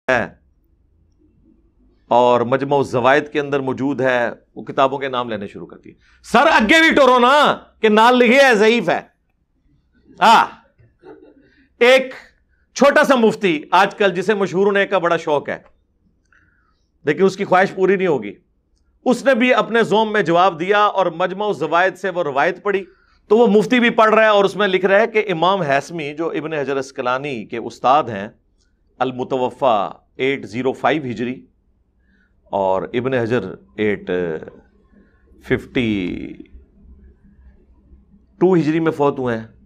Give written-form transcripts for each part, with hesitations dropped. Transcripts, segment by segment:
है और मजमू ज़वाइद के अंदर मौजूद है, वो किताबों के नाम लेने शुरू करती है। सर अगे भी टोरो ना कि नाल लिखे है ज़ईफ है। एक छोटा सा मुफ्ती आजकल जिसे मशहूर होने का बड़ा शौक है, लेकिन उसकी ख्वाहिश पूरी नहीं होगी, उसने भी अपने ज़ोम में जवाब दिया और मजमू ज़वाइद से वो रवायत पढ़ी। तो वो मुफ्ती भी पढ़ रहा है और उसमें लिख रहा है कि इमाम हैसमी जो इब्न हजर अस्कलानी के उस्ताद हैं, अल मुतवफ़ा 805 हिजरी और इब्न हजर 852 हिजरी में फौत हुए हैं।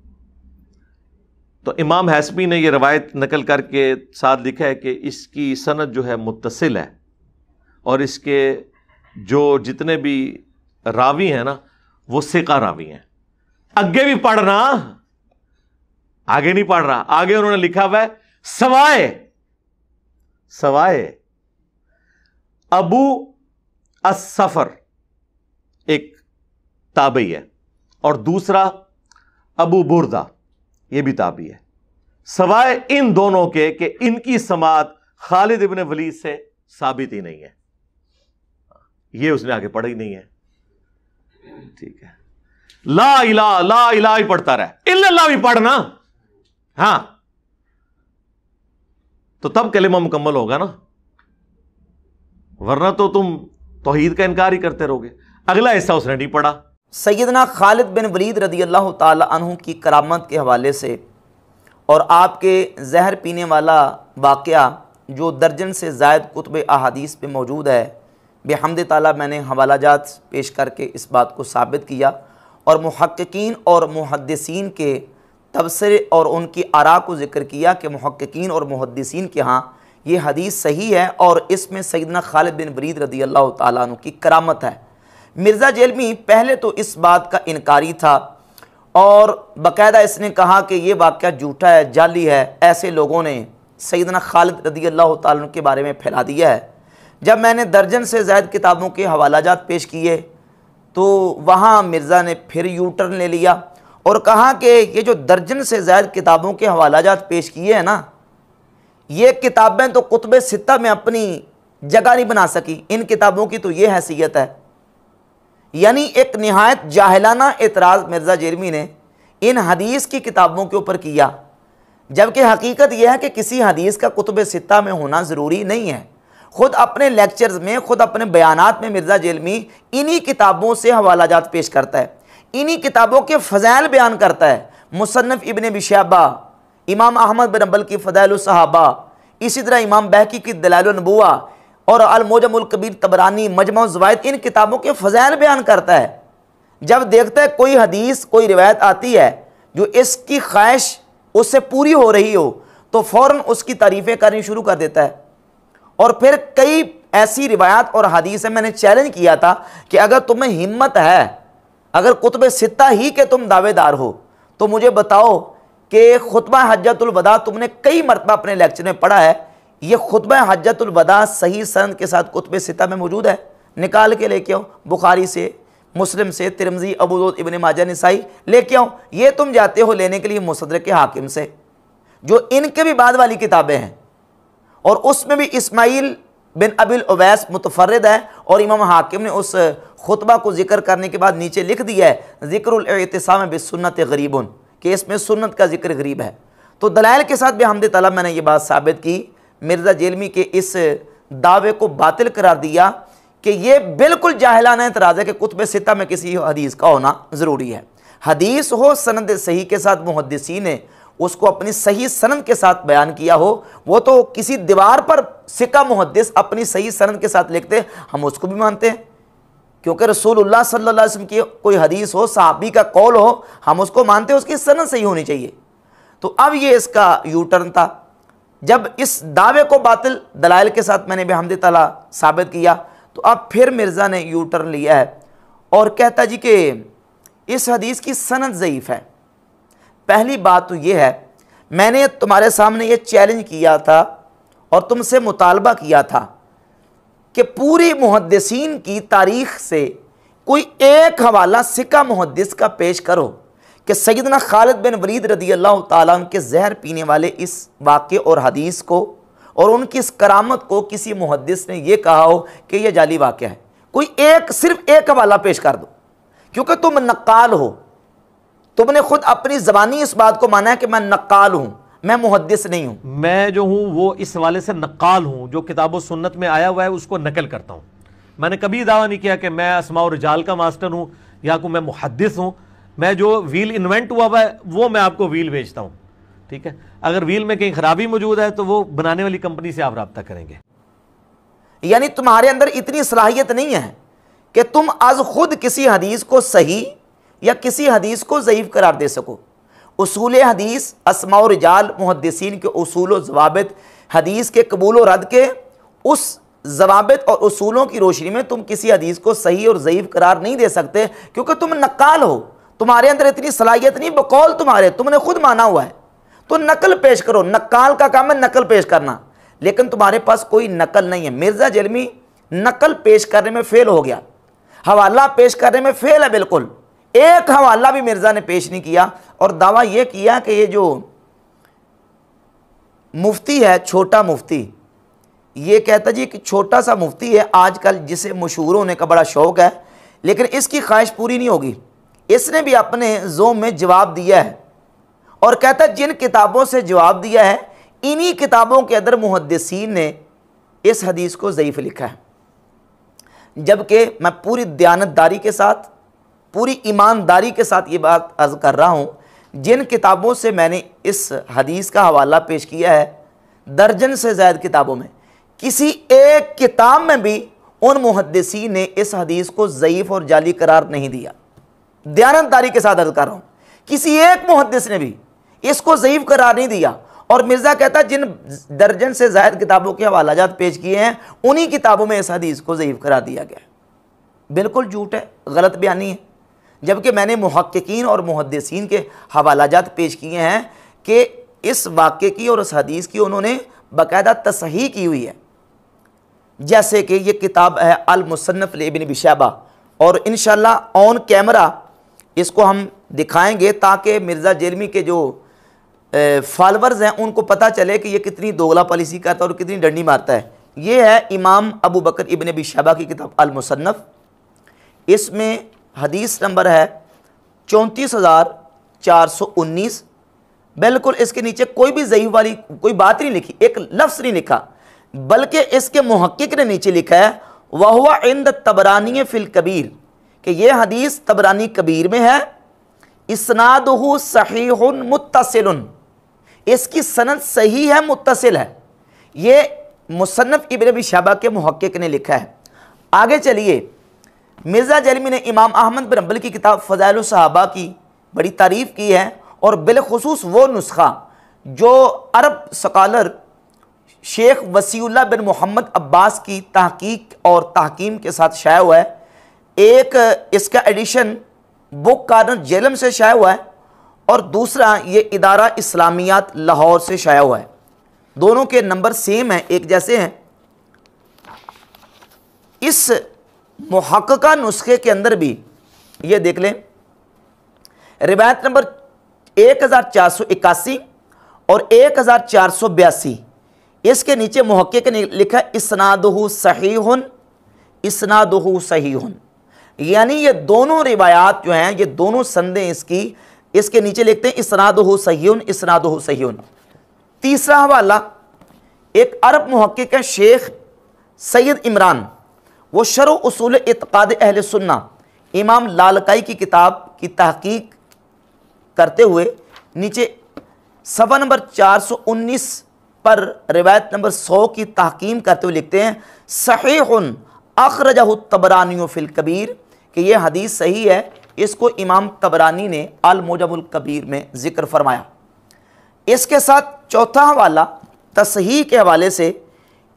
तो इमाम हैसमी ने यह रवायत नकल करके साथ लिखा है कि इसकी सनद जो है मुत्तसिल है और इसके जो जितने भी रावी हैं ना वो सिका रावी हैं। आगे भी पढ़ना, आगे नहीं पढ़ रहा, आगे उन्होंने लिखा हुआ है सवाए अबू अस-सफर एक ताबई है और दूसरा अबू बुर्दा ये भी ताबी है, सवाए इन दोनों के कि इनकी समात खालिद इब्न वलीद से साबित ही नहीं है। ये उसने आगे पढ़ा ही नहीं है। ठीक है, ला इला ही पढ़ता रहे, इल्लल्लाह भी पढ़ना। हां, तो तब कलिमा मुकम्मल होगा ना, वरना तो तुम तौहीद का इनकार ही करते रहोगे। अगला हिस्सा उसने नहीं पढ़ा। सैयदना खालिद बिन वलीद रदियल्लाहु ताला अन्हु की करामत के हवाले से और आपके जहर पीने वाला वाक़या जो दर्जन से ज़ायद कुतुब अहादीस पे मौजूद है, बेहम्द ताला मैंने हवालाजात पेश करके इस बात को साबित किया और मुहक्किकीन और मुहद्दिसीन के तबसरे और उनकी आरा को ज़िक्र किया कि मुहक्किकीन और मुहद्दिसीन के यहाँ ये हदीस सही है और इसमें सैयदना खालिद बिन वलीद रदियल्लाहु ताला अन्हु की करामत है। मिर्ज़ा जेलमी पहले तो इस बात का इनकारी था और बाकायदा इसने कहा कि ये वाक़या झूठा है, जाली है। ऐसे लोगों ने सैयदना खालिद रदियल्लाहु ताला अन्हु के बारे में फैला दिया है। जब मैंने दर्जन से ज़ायद किताबों के हवालाजात पेश किए तो वहाँ मिर्ज़ा ने फिर यू टर्न ले लिया और कहा कि ये जो दर्जन से ज़ायद किताबों के हवालाजात पेश किए हैं ना, ये किताबें तो कुतुब सित्ता में अपनी जगह नहीं बना सकी, इन किताबों की तो ये हैसियत है। यानी एक निहायत जाहिलाना एतराज़ मिर्ज़ा जेलमी ने इन हदीस की किताबों के ऊपर किया, जबकि हकीकत यह है कि किसी हदीस का कुतुब सित्ता में होना ज़रूरी नहीं है। ख़ुद अपने लेक्चर्स में, ख़ुद अपने बयानात में मिर्ज़ा जेलमी इन्हीं किताबों से हवालाजात पेश करता है, इन्हीं किताबों के फ़ज़ाइल बयान करता है। मुसन्नफ़ इब्न अबी शैबा, इमाम अहमद बिन हंबल की फ़ज़ाइलुस सहाबा, इसी तरह इमाम बहकी की दलाइलुन नबुव्वा और अल-मुअजमुल कबीर तबरानी, मजमू ज़वाइद, इन किताबों के फ़ज़ाइल बयान करता है। जब देखता है कोई हदीस, कोई रिवायत आती है जो इसकी ख्वाहिश उससे पूरी हो रही हो तो फ़ौरन उसकी तारीफ़ें करनी शुरू कर देता है। और फिर कई ऐसी रिवायात और हदीसें मैंने चैलेंज किया था कि अगर तुम्हें हिम्मत है, अगर कुतुब सित्ता ही के तुम दावेदार हो तो मुझे बताओ कि खुतबा हज्जतुल वदा तुमने कई मरतबा अपने लेक्चर में पढ़ा है, ये खुतबा हज्जतुल वदा सही सनद के साथ कुतुब सित्ता में मौजूद है, निकाल के लेके आओ, बुखारी से, मुस्लिम से, तिरमिज़ी, अबू दाऊद, इब्न माजा, निसाई लेके आओ। ये तुम जाते हो लेने के लिए मुसद्दरक हाकिम से, जो इनके भी बाद वाली किताबें हैं और उसमें भी इस्माइल बिन अबिल उवैस मुतफर्रिद है और इमाम हाकिम ने उस खुतबा को जिक्र करने के बाद नीचे लिख दिया है ज़िक्रुल इत्तिसाम बिस्सुन्नत गरीबुन, कि इसमें सुन्नत का जिक्र गरीब है। तो दलाइल के साथ बेहम्द ताला मैंने ये बात साबित की, मिर्ज़ा जेलमी के इस दावे को बातिल करार दिया कि ये बिल्कुल जाहिलाना एतराज़ है कि कुतुब सित्ता में किसी हदीस का होना ज़रूरी है। हदीस हो सनद सही के साथ, मुहद्दिसीन ने उसको अपनी सही सनद के साथ बयान किया हो, वो तो किसी दीवार पर सिक्का मुहद्दिस अपनी सही सनद के साथ लिखते, हम उसको भी मानते हैं, क्योंकि रसूलुल्लाह सल्लल्लाहु अलैहि वसल्लम की कोई हदीस हो, सहाबी का कौल हो, हम उसको मानते हैं, उसकी सनद सही होनी चाहिए। तो अब ये इसका यू टर्न था। जब इस दावे को बातिल दलाइल के साथ मैंने बेहम्द ताला साबित किया तो अब फिर मिर्ज़ा ने यू टर्न लिया है और कहता जी कि इस हदीस की सनद ज़ईफ़ है। पहली बात तो ये है, मैंने तुम्हारे सामने ये चैलेंज किया था और तुमसे मुतालबा किया था कि पूरी मुहद्दिसीन की तारीख़ से कोई एक हवाला सिक्का मुहद्दिस का पेश करो कि सैयदना खालिद बिन वलीद रदियल्लाहु ताला अन्हु के जहर पीने वाले इस वाक़े और हदीस को और उनकी इस करामत को किसी मुहद्दिस ने यह कहा हो कि यह जाली वाक़या है, कोई एक सिर्फ एक हवाला पेश कर दो, क्योंकि तुम नक्काल हो, तुमने खुद अपनी ज़बानी इस बात को माना है कि मैं नक्काल हूं, मैं मुहद्दिस नहीं हूं। मैं जो हूं वो इस हवाले से नक्काल हूं, जो किताब सुन्नत में आया हुआ है उसको नकल करता हूं। मैंने कभी दावा नहीं किया कि मैं अस्मा और रिजाल का मास्टर हूं या को मैं मुहद्दिस हूं। मैं जो व्हील इन्वेंट हुआ है वो मैं आपको व्हील बेचता हूं, ठीक है। अगर व्हील में कहीं खराबी मौजूद है तो वो बनाने वाली कंपनी से आप रब्ता करेंगे। यानी तुम्हारे अंदर इतनी सलाहियत नहीं है कि तुम आज खुद किसी हदीस को सही या किसी हदीस को ज़ईफ़ करार दे सको। उसूल हदीस, अस्मा और रिजाल, मुहद्दिसीन के उसूल और ज़वाबित, हदीस के कबूल और रद्द के उस ज़वाबित और उसूलों की रोशनी में तुम किसी हदीस को सही और ज़ईफ़ करार नहीं दे सकते, क्योंकि तुम नक्काल हो, तुम्हारे अंदर इतनी सलाहियत नहीं। बकौल तुम्हारे, तुमने खुद माना हुआ है, तो नकल पेश करो। नक्काल का काम है नकल पेश करना, लेकिन तुम्हारे पास कोई नकल नहीं है। मिर्ज़ा जलमी नकल पेश करने में फेल हो गया, हवाला पेश करने में फेल है, बिल्कुल एक हवाला भी मिर्ज़ा ने पेश नहीं किया। और दावा यह किया कि ये जो मुफ्ती है, छोटा मुफ्ती, ये कहता जी कि छोटा सा मुफ्ती है आजकल, जिसे मशहूर होने का बड़ा शौक़ है, लेकिन इसकी ख्वाहिश पूरी नहीं होगी। इसने भी अपने ज़ोम में जवाब दिया है और कहता जिन किताबों से जवाब दिया है, इन्हीं किताबों के अंदर मुहद्दिसीन ने इस हदीस को ज़ईफ़ लिखा है। जबकि मैं पूरी दयानतदारी के साथ, पूरी ईमानदारी के साथ ये बात अर्ज़ कर रहा हूँ, जिन किताबों से मैंने इस हदीस का हवाला पेश किया है, दर्जन से ज़्यादा किताबों में, किसी एक किताब में भी उन मुहद्दिसीन ने इस हदीस को ज़ईफ़ और जाली करार नहीं दिया। दयानतदारी के साथ अर्ज़ कर रहा हूँ, किसी एक मुहद्दिस ने भी इसको ज़ईफ़ करार नहीं दिया। और मिर्ज़ा कहता जिन दर्जन से ज़्यादा किताबों के हवालाजात पेश किए हैं, उन्हीं किताबों में इस हदीस को ज़ईफ़ करार दिया गया। बिल्कुल झूठ है, गलत बयानी है। जबकि मैंने मुहक्किकीन और मुहद्दिसीन के हवालाजात पेश किए हैं कि इस वाक़े की और इस हदीस की उन्होंने बाकायदा तसहीह की हुई है। जैसे कि ये किताब है अल मुसन्नफ़ इब्न अबी शैबा, और इंशाअल्लाह ऑन कैमरा इसको हम दिखाएंगे ताकि मिर्ज़ा जलमी के जो फॉलोअर्स हैं उनको पता चले कि ये कितनी दोगला पॉलिसी करता है और कितनी डंडी मारता है। ये है इमाम अबू बकर इब्न अबी शैबा की किताब अल मुसन्नफ़। इसमें हदीस नंबर है 34,419। बिल्कुल इसके नीचे कोई भी ज़ईफ़ वाली कोई बात नहीं लिखी, एक लफ्ज़ नहीं लिखा, बल्कि इसके मुहक्किक ने नीचे लिखा है वहुवा इंद तबरानी फ़िल कबीर, कि यह हदीस तबरानी कबीर में है। इस्नादुहु सहीहुन मुत्तसिलुन, इसकी सनद सही है, मुत्तसिल है। ये मुसन्नफ़ इब्न अबी शैबा के मुहक्किक ने लिखा है। आगे चलिए, मिर्ज़ा जलमी ने इमाम अहमद बिन हंबल की किताब फ़ज़ाइल सहाबा की बड़ी तारीफ़ की है, और बिलखुसूस वो नुस्खा जो अरब स्कॉलर शेख वसीउल्लाह बिन मोहम्मद अब्बास की तहकीक और तहकीम के साथ शाया हुआ है। एक इसका एडिशन बुक कार्नर जेलम से शाया हुआ है, और दूसरा ये इदारा इस्लामियात लाहौर से शाया हुआ है। दोनों के नंबर सेम हैं, एक जैसे हैं। इस मुहक्का नुस्खे के अंदर भी ये देख लें, रिवायत नंबर 1481 और 1482, इसके नीचे मुहक्किक ने लिखा इस्नादुहु सहीहुन, इस्नादुहु सहीहुन, यानी ये दोनों रिवायात जो हैं, ये दोनों संदें इसके नीचे लिखते हैं इस्नादुहु सहीहुन, इस्नादुहु सहीहुन। तीसरा हवाला एक अरब मुहक्किक है शेख सैयद इमरान, वो शरह उसूल इत्क़ाद अहले सुन्ना, इमाम लालकाई की किताब की तहकीक करते हुए नीचे सफ़ा नंबर 419 पर रिवायत नंबर 100 की तहकीम करते हुए लिखते हैं सहीहुन अखरजहु तबरानी फ़िल कबीर, कि यह हदीस सही है, इसको इमाम तबरानी ने अल मुजमुल कबीर में ज़िक्र फरमाया। इसके साथ चौथा हवाला तसहीह के हवाले से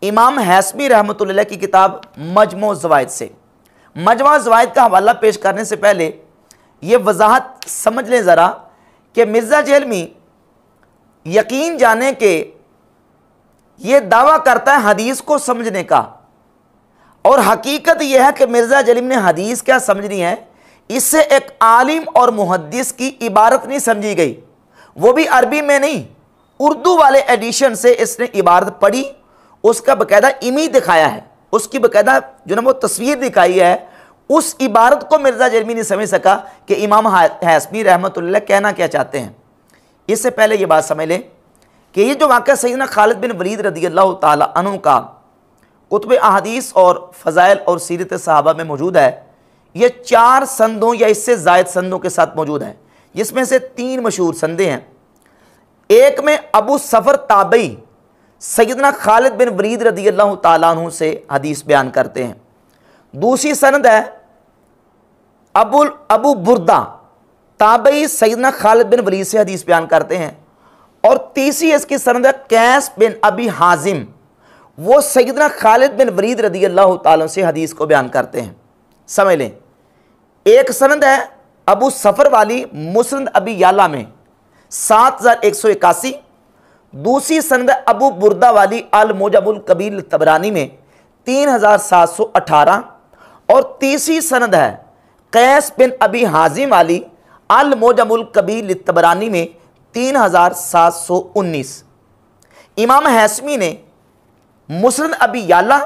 इमाम हैसमी रहमतुल्लाह की किताब मजमू ज़वाइद से। मजमू ज़वाइद का हवाला पेश करने से पहले ये वजाहत समझ लें ज़रा कि मिर्ज़ा जलमी यकीन जाने के ये दावा करता है हदीस को समझने का, और हकीकत यह है कि मिर्ज़ा जलमी ने हदीस क्या समझनी है, इससे एक आलिम और मुहद्दिस की इबारत नहीं समझी गई, वो भी अरबी में नहीं, उर्दू वाले एडिशन से इसने इबारत पढ़ी उसका बाकायदा इमेज दिखाया है, उसकी बाकायदा जो ना वो तस्वीर दिखाई है, उस इबारत को मिर्ज़ा जैलमी नहीं समझ सका कि इमाम हाशमी रहमतुल्लाह कहना क्या चाहते हैं। इससे पहले ये बात समझ लें कि ये जो वाक़या सैयदना खालिद बिन वलीद रज़ियल्लाहु ताला अन्हु का कुतुब अहादीस और फ़ज़ाइल और सीरत सहाबा में मौजूद है, ये 4 संदों या इससे ज़ायद संदों के साथ मौजूद है, जिसमें से 3 मशहूर संदे हैं। एक में अबू सफ़र ताबई सैयदना खालिद बिन वलीद रज़ियल्लाहु ताला अन्हु से हदीस बयान करते हैं। दूसरी सनद है अबू बुर्दा ताबई सैयदना खालिद बिन वलीद से हदीस बयान करते हैं। और तीसरी इसकी सनद है कैस बिन अबी हाजिम, वो सैयदना खालिद बिन वलीद रज़ियल्लाहु ताला से हदीस को बयान करते हैं। समझ लें, एक सनद है अबू सफ़र वाली मुस्नद अबी याला में 7181, दूसरी सनद अबू बुर्दा वाली अल मुजमुल कबीर तबरानी में 3718, और तीसरी सनद है कैस बिन अबी हाजिम वाली अल मुजमुल कबीर तबरानी में 3719। इमाम हाशमी ने मुस्नद अबी याला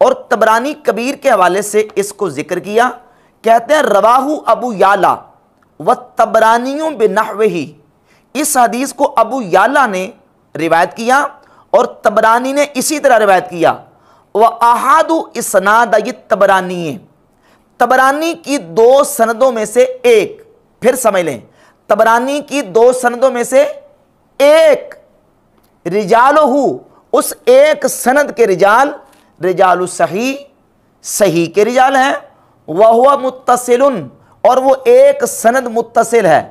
और तबरानी कबीर के हवाले से इसको जिक्र किया। कहते हैं रवाहू अबू याला व तबरानियों बिनहविही, इस हदीस को अबू याला ने रिवायत किया और तबरानी ने इसी तरह रिवायत किया। व अहादु इसनाद तबरानी, तबरानी की 2 सनदों में से एक, फिर समझ लें, तबरानी की 2 सनदों में से एक, रिजालहू, उस एक सनद के रिजाल रिजालु सही, सही के रिजाल हैं, वह हुआ मुत्तसिलुन, और वो एक सनद मुत्तसिल है।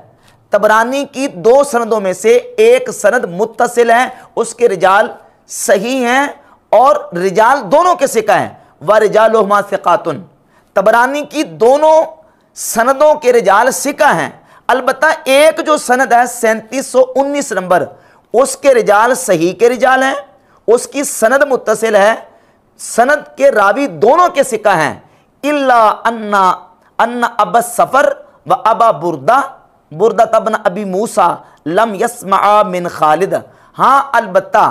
तबरानी की 2 सनदों में से एक सनद मुत्तसिल है, उसके रिजाल सही हैं और रिजाल दोनों के सिका हैं। व रिजालुहुमा सिकातुन, तबरानी की दोनों सनदों के रिजाल सिका हैं, अलबत्ता एक जो सनद है 3719 नंबर, उसके रिजाल सही के रिजाल हैं, उसकी सनद मुत्तसिल है, सनद के रावी दोनों के सिका हैं। इल्ला अन्ना अबा सफ़र व अबा बुर्दा तबन अबी मूसा लम यस्मा मिन खालिद, हाँ अलबत्ता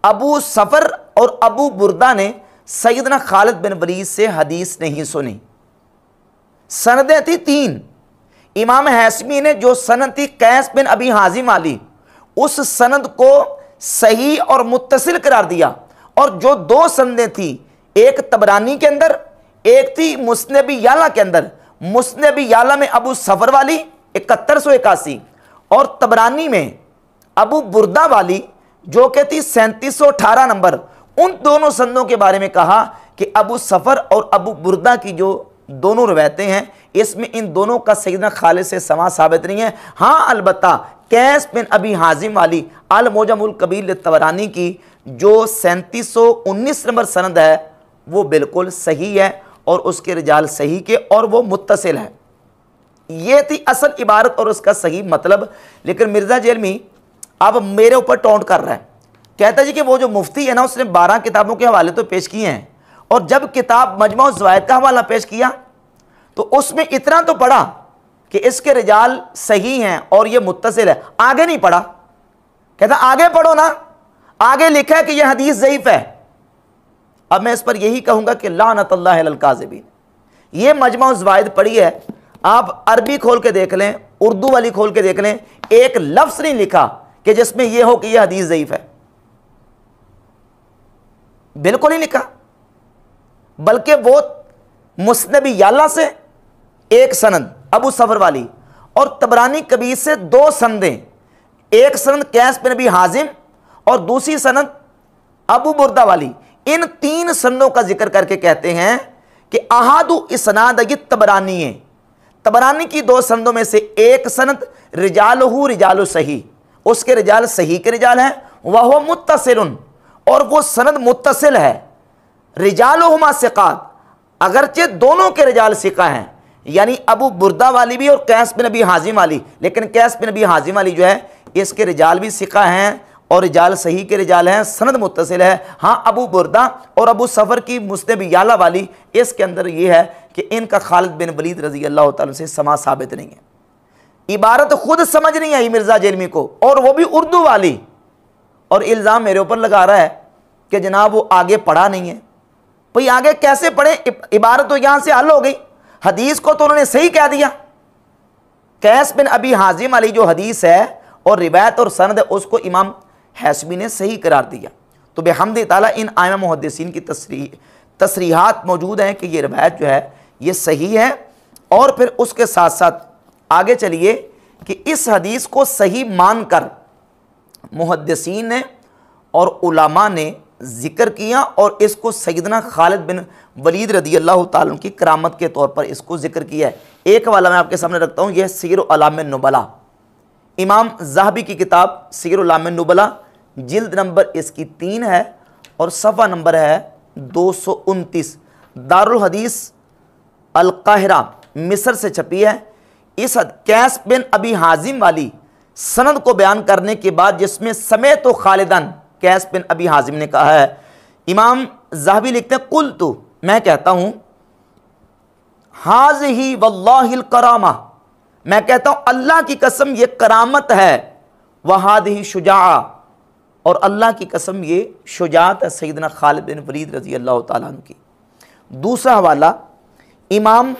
अबू सफ़र और अबू बुर्दा ने सैयदना खालिद बिन वलीद से हदीस नहीं सुनी। सनदें थी 3। इमाम हाशमी ने जो सनद थी कैस बिन अबी हाजिम वाली, उस सनद को सही और मुत्तसिल करार दिया, और जो 2 सनदें थी, एक तबरानी के अंदर, एक थी मुस्नद याला के अंदर। मुस्नद याला में अबू सफ़र वाली 7181 और तबरानी में अबू बुर्दा वाली जो कि थी 3718 नंबर। उन दोनों संदों के बारे में कहा कि अबू सफ़र और अबू बुर्दा की जो दोनों रवायतें हैं, इसमें इन दोनों का सैयदना खालिद से समा साबित नहीं है। हाँ अलबत्ता कैस बिन अबी हाजिम वाली अल मुजमुल कबीर तबरानी की जो 3719 नंबर सनद है, वो बिल्कुल सही है और उसके रिजाल सही के, और वो मुत्तसिल है। ये थी असल इबारत और उसका सही मतलब। लेकिन मिर्ज़ा जैलमी अब मेरे ऊपर टोंट कर रहा है, कहता है जी कि वो जो मुफ्ती है ना, उसने 12 किताबों के हवाले तो पेश किए हैं, और जब किताब मजमू ज़वायद का हवाला पेश किया तो उसमें इतना तो पढ़ा कि इसके रिजाल सही हैं और ये मुत्तसिल है, आगे नहीं पढ़ा। कहता आगे पढ़ो ना, आगे लिखा है कि यह हदीस ज़ईफ़ है। अब मैं इस पर यही कहूँगा कि लानतुल्लाह अलल काज़िबीन। ये मजमू ज़वायद पढ़ी है, आप अरबी खोल के देख लें, उर्दू वाली खोल के देख लें, एक लफ्ज़ नहीं लिखा कि जिसमें यह हो कि यह हदीस ज़ईफ़ है, बिल्कुल नहीं लिखा। बल्कि वो मुस्नद याला से एक सनद अबू सफ़र वाली और तबरानी कबीर से 2 सनदें, एक सनद कैस बिन अबी हाजिम और दूसरी सनद अबू बुर्दा वाली, इन 3 सनदों का जिक्र करके कहते हैं कि अहादु इसनाद तबरानी है। तबरानी की 2 सनदों में से एक सनद रिजालहू रिजालु सही, उसके रिजाल सही के रिजाल हैं, वह मुत्तसिलुन, और वो सनद मुत्तसिल है। रिजालुहुमा सिकात, अगरचे दोनों के रिजाल सिका हैं, यानी अबू बुर्दा वाली भी और कैस बिन अबी हाजिम वाली, लेकिन कैस बिन अबी हाजिम वाली जो है इसके रिजाल भी सिका हैं और रिजाल सही के रिजाल हैं, सनद मुत्तसिल है। हाँ अबू बुर्दा और अबू सफ़र की मुस्नद याला वाली, इसके अंदर यह है कि इनका खालिद बिन वलीद रज़ियल्लाहु ताला से समा साबित नहीं है। इबारत खुद समझ नहीं आई मिर्ज़ा जैलमी को, और वो भी उर्दू वाली, और इल्ज़ाम मेरे ऊपर लगा रहा है कि जनाब वो आगे पढ़ा नहीं है। भाई आगे कैसे पढ़े, इबारत तो यहाँ से हल हो गई, हदीस को तो उन्होंने सही कह दिया। कैस बिन अबी हाजिम वाली जो हदीस है और रिवायत और सनद है उसको इमाम हैसबी ने सही करार दिया। तो बेहम्द ताला इन आइमा मुहद्दिसीन की तसरीहात मौजूद हैं कि ये रिवायत जो है ये सही है। और फिर उसके साथ साथ आगे चलिए कि इस हदीस को सही मानकर मुहद्दिसीन ने और उलमा ने जिक्र किया और इसको सैयदना खालिद बिन वलीद रदी अल्लाह ताला की करामत के तौर पर इसको जिक्र किया है। एक वाला मैं आपके सामने रखता हूँ, यह सीर अलाम नुबला, इमाम ज़हबी की किताब सीर अलाम नुबला, जिल्द नंबर इसकी 3 है और सफ़ा नंबर है 229, दारुल हदीस अल काहिरा मिस्र से छपी है। इस कैस बिन अबी हाजिम वाली सनद को बयान करने के बाद जिसमें समेत तो खालिदन कैस बिन अबी हाजिम ने कहा है, इमाम ज़हबी लिखते हैं कुल तो मैं कहता हूं हाज़िही वल्लाहिल करामा, मैं कहता हूं अल्लाह की कसम ये करामत है, वहादिही शुजाआ, और अल्लाह की कसम ये शुजात है सैयदना खालिद बिन वलीद रज़ी अल्लाह ताला अन्हु की। दूसरा हवाला इमाम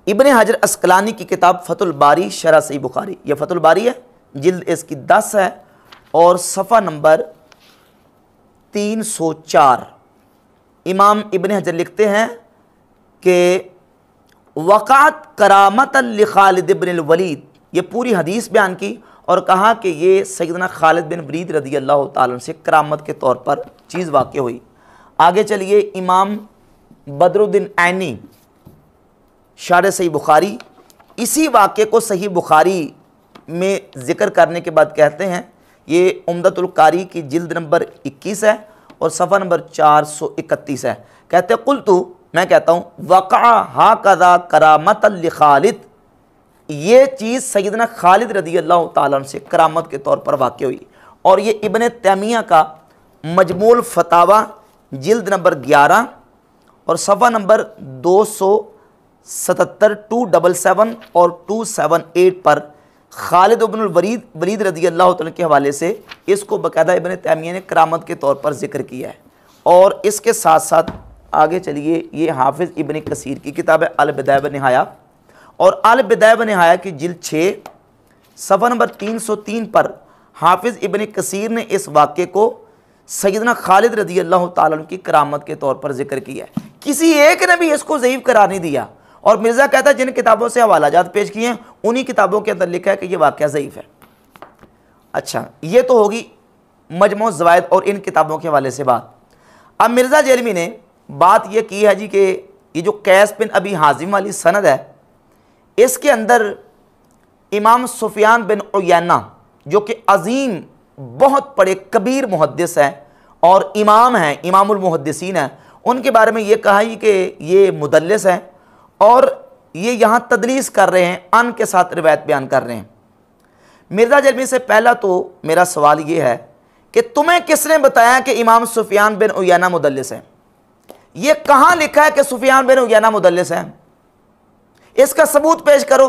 इब्ने हजर अस्कलानी की किताब फतुल बारी शरह सही बुखारी, ये फतुल बारी है, जिल्द इसकी 10 है और सफ़ा नंबर 304। इमाम इब्ने हजर लिखते हैं कि वक़ात करामत लि खालिद बिन वलीद, ये पूरी हदीस बयान की और कहा कि ये सैयदना खालिद बिन वलीद रज़ी अल्लाह ताला से करामत के तौर पर चीज़ वाक़ हुई। आगे चलिए इमाम बदरुद्दीन ऐनी शार सही बुखारी इसी वाक़े को सही बुखारी में ज़िक्र करने के बाद कहते हैं, ये उम्दतुल कारी की जिल्द नंबर 21 है और सफ़ा नंबर 431 है। कहते हैं कुल्तु मैं कहता हूँ वक़ा हाकज़ा करामत लि खालिद, ये चीज़ सैयदना खालिद रज़ी अल्लाह ताला से करामत के तौर पर वाक़ हुई। और ये इब्ने तैमिया का मजमूल फतावा जिल्द नंबर 11 और सफ़ा नंबर 277, 277 और 278 पर खालिद बिन वलीद रज़ी अल्लाह ताला के हवाले से इसको बाकायदा इब्ने तैमिया ने करामत के तौर पर जिक्र किया है। और इसके साथ साथ आगे चलिए, ये हाफिज़ इब्ने कसीर की किताब है अल बिदाया व निहाया, और अल बिदाया व निहाया की जिल्द 6 सफ़ा नंबर 303 पर हाफिज़ इब्ने कसीर ने इस वाक़े को सैयदना खालिद रज़ी अल्लाह ताला की करामत के तौर पर जिक्र किया है। किसी एक ने भी इसको ज़ईफ़ करार नहीं दिया। और मिर्ज़ा कहता है जिन किताबों से हवालाजात पेश किए हैं उन्हीं किताबों के अंदर लिखा है कि यह वाक़या ज़ईफ़ है। अच्छा, ये तो होगी मजमू ज़वाइद और इन किताबों के हवाले से बात। अब मिर्ज़ा जेलमी ने बात यह की है जी कि ये जो कैस बिन अबी हाजिम वाली सनद है इसके अंदर इमाम सुफियान बिन उयैना जो कि अज़ीम बहुत बड़े कबीर मुहद्दिस हैं और इमाम हैं, इमामुल मुहद्दिसीन हैं, उनके बारे में ये कहा ही कि ये मुदल्लिस हैं और ये यहाँ तदलीस कर रहे हैं, अन के साथ रिवायत बयान कर रहे हैं। मिर्ज़ा जलमी से पहला तो मेरा सवाल ये है कि तुम्हें किसने बताया कि इमाम सुफियान बिन उयैना मुदल्लिस हैं? ये कहाँ लिखा है कि सुफियान बिन उयैना मुदल्लिस हैं? इसका सबूत पेश करो।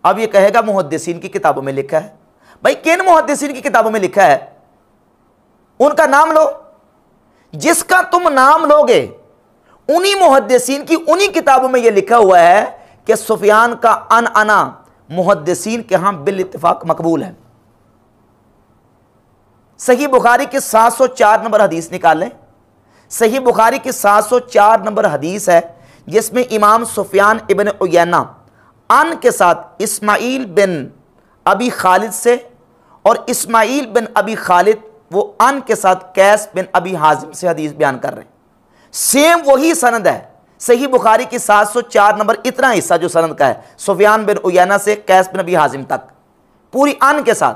अब ये कहेगा मुहद्दिसीन की किताबों में लिखा है। भाई किन मुहद्दिसीन की किताबों में लिखा है उनका नाम लो। जिसका तुम नाम लोगे उन्हीं मुहद्दिसीन की उन्हीं किताबों में यह लिखा हुआ है कि सुफियान का अना मुहद्दिसीन के यहां बिल इत्तिफाक मकबूल है। सही बुखारी की 704 नंबर हदीस निकाल लें। सही बुखारी की 704 नंबर हदीस है जिसमें इमाम सुफियान इब्न उयैना अन के साथ इस्माइल बिन अबी खालिद से और इस्माइल बिन अबी खालिद वो अन के साथ कैस बिन अबी हाजिम से हदीस बयान कर रहे हैं। सेम वही सनद है सही बुखारी की 704 नंबर, इतना हिस्सा जो सनद का है सुफियान बिन उयैना से कैस बिन अबी हाजिम तक पूरी अन के साथ।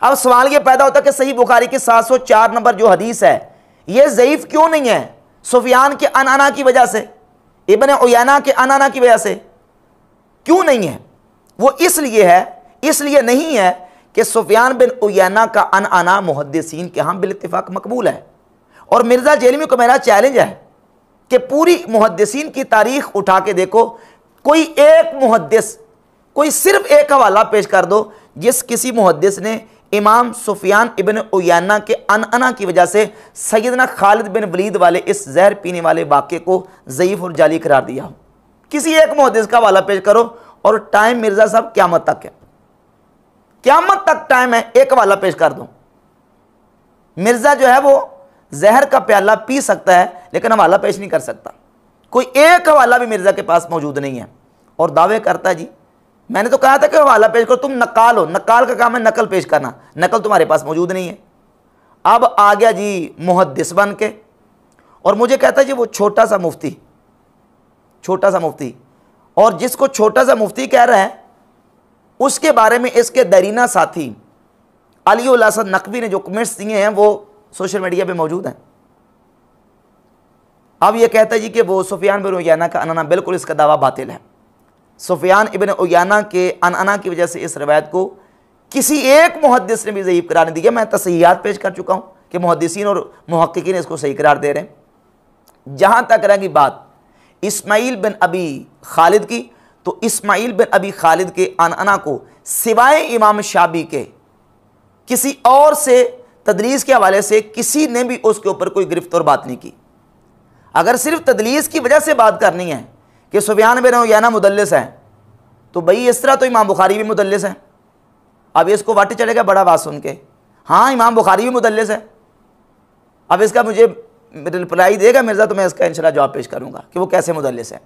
अब सवाल ये पैदा होता है कि सही बुखारी की 704 नंबर जो हदीस है ये ज़ईफ़ क्यों नहीं है? सुफियान के अना की वजह से, इब्न उयैना के अना की वजह से क्यों नहीं है? वो इसलिए नहीं है कि सुफियान बिन उयैना का अना मुहद्दिसीन के यहाँ बिल इत्तिफाक मकबूल है। और मिर्ज़ा जेलमी को मेरा चैलेंज है कि पूरी मुहद्दिसीन की तारीख उठा के देखो, कोई एक मुहद्दिस, कोई सिर्फ एक हवाला पेश कर दो जिस किसी मुहद्दिस ने इमाम सुफियान इब्न उयैना के अनअना की वजह से सैयदना खालिद बिन वलीद वाले इस जहर पीने वाले वाक़े को ज़ईफ़ और जाली करार दिया हो। किसी एक मुहद्दिस का हवाला पेश करो और टाइम मिर्ज़ा साहब क़यामत तक है, क़यामत तक टाइम है, एक हवाला पेश कर दो। मिर्ज़ा जो है वो जहर का प्याला पी सकता है लेकिन हवाला पेश नहीं कर सकता। कोई एक हवाला भी मिर्ज़ा के पास मौजूद नहीं है और दावे करता है जी मैंने तो कहा था कि हवाला पेश करो, तुम नकाल हो, नकाल का काम है नकल पेश करना, नकल तुम्हारे पास मौजूद नहीं है। अब आ गया जी मुहद्दिस बन के और मुझे कहता है जी वो छोटा सा मुफ्ती, छोटा सा मुफ्ती, और जिसको छोटा सा मुफ्ती कह रहा है उसके बारे में इसके दरीना साथी अली उल हसन नकवी ने जो कमेंट्स दिए हैं वो सोशल मीडिया पे मौजूद हैं। अब ये कहता है जी कि वो सुफियान बिन उयैना का अनअना, बिल्कुल इसका दावा बातिल है। सुफियान इब्न उयैना के अनअना की वजह से इस रवायत को किसी एक मुहद्दिस ने भी ज़ईफ़ करार नहीं दिया। मैं तसहीहात पेश कर चुका हूँ कि मुहद्दिसीन और मुहक्किकीन इसको सही करार दे रहे हैं। जहाँ तक रहेगी बात इस्माइल बिन अबी खालिद की, तो इस्माइल बिन अबी खालिद के अनअना को सिवाय इमाम शाबी के किसी और से तदलीस के हवाले से किसी ने भी उसके ऊपर कोई गिरफ्त और बात नहीं की। अगर सिर्फ तदलीस की वजह से बात करनी है कि सुफियान बिन उयैना मुदल्लिस है, तो भाई इस तरह तो इमाम बुखारी भी मुदल्लिस है। अब इसको वाटे चलेगा बड़ा बात सुन के, हाँ इमाम बुखारी भी मुदल्लिस है। अब इसका मुझे रिप्लाई देगा मिर्ज़ा तो मैं इसका इंशाल्लाह जवाब पेश करूँगा कि वो कैसे मुदल्लिस है।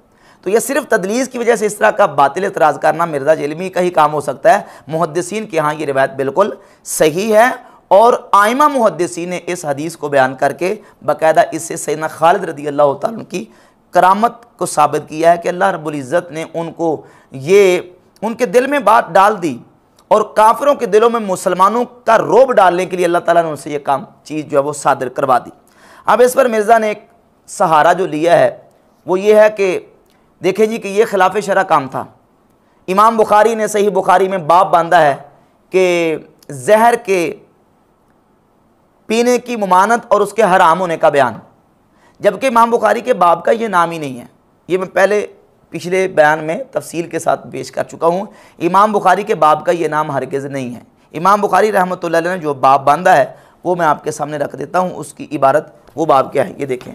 तो ये सिर्फ तदलीस की वजह से इस तरह का बातिल इतराज़ करना मिर्ज़ा जेलमी का ही काम हो सकता है। मुहद्दिसीन के यहाँ ये रिवायत बिल्कुल सही है और आइमा मुहद्दिसीन ने इस हदीस को बयान करके बाकायदा इससे सैयदना खालिद रदी अल्लाह तआला की करामत को साबित किया है कि अल्लाह रब्बुल इज़्ज़त ने उनको ये उनके दिल में बात डाल दी और काफिरों के दिलों में मुसलमानों का रोब डालने के लिए अल्लाह ताला ने उनसे ये काम चीज़ जो है वो सादिर करवा दी। अब इस पर मिर्ज़ा ने एक सहारा जो लिया है वो ये है कि देखें जी कि ये खिलाफ शरअ काम था। इमाम बुखारी ने सही बुखारी में बाब बांधा है कि जहर के पीने की मुमानत और उसके हराम होने का बयान, जबकि इमाम बुखारी के बाब का ये नाम ही नहीं है। ये मैं पहले पिछले बयान में तफसील के साथ पेश कर चुका हूँ। इमाम बुखारी के बाब का ये नाम हरगिज़ नहीं है। इमाम बुखारी रहमतुल्लाह अलैह ने जो बाब बांधा है वो मैं आपके सामने रख देता हूँ। उसकी इबारत वो बाब क्या है ये देखें,